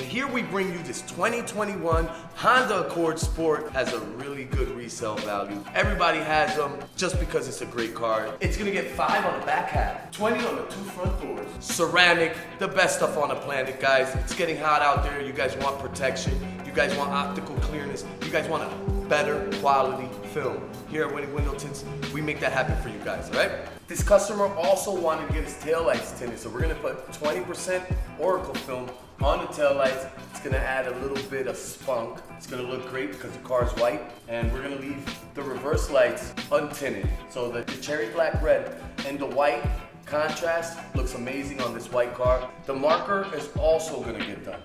here we bring you this 2021 Honda Accord Sport. Has a really good resale value. Everybody has them just because it's a great car. It's gonna get 5 on the back half, 20 on the 2 front doors. Ceramic, the best stuff on the planet, guys. It's getting hot out there. You guys want protection. You guys want optical clearness. You guys want a better quality film. Here at Winning Window Tints, we make that happen for you guys, all right? This customer also wanted to get his taillights tinted, so we're gonna put 20% Oracle film on the taillights. It's gonna add a little bit of spunk. It's gonna look great because the car is white, and we're gonna leave the reverse lights untinted. So the cherry black red and the white contrast looks amazing on this white car. The marker is also gonna get done.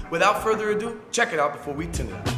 Without further ado, check it out before we tint it out.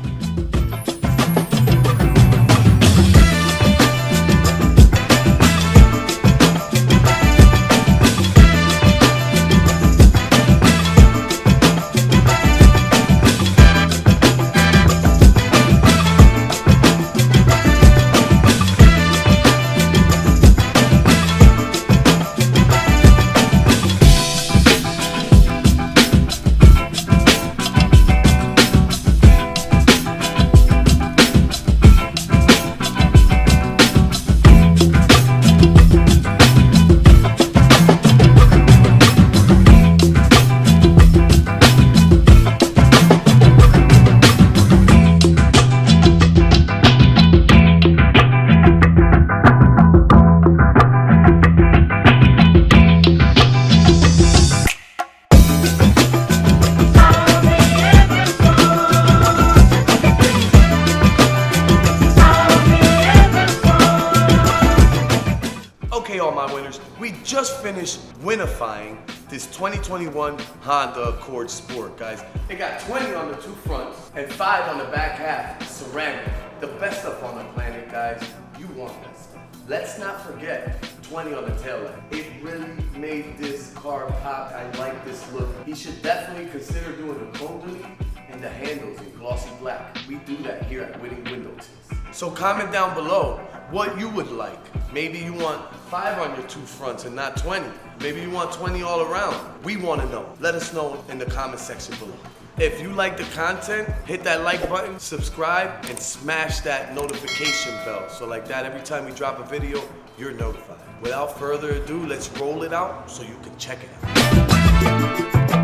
Okay, all my winners, we just finished winifying this 2021 Honda Accord Sport, guys. It got 20 on the 2 fronts and 5 on the back half, ceramic. The best stuff on the planet, guys. You want that stuff. Let's not forget 20 on the taillight. It really made this car pop. I like this look. He should definitely consider doing the chrome delete and the handles in glossy black. We do that here at Winning Window Tints. So comment down below what you would like. Maybe you want 5 on your 2 fronts and not 20. Maybe you want 20 all around. We want to know. Let us know in the comment section below. If you like the content, hit that like button, subscribe, and smash that notification bell. So like that, every time we drop a video, you're notified. Without further ado, let's roll it out so you can check it out.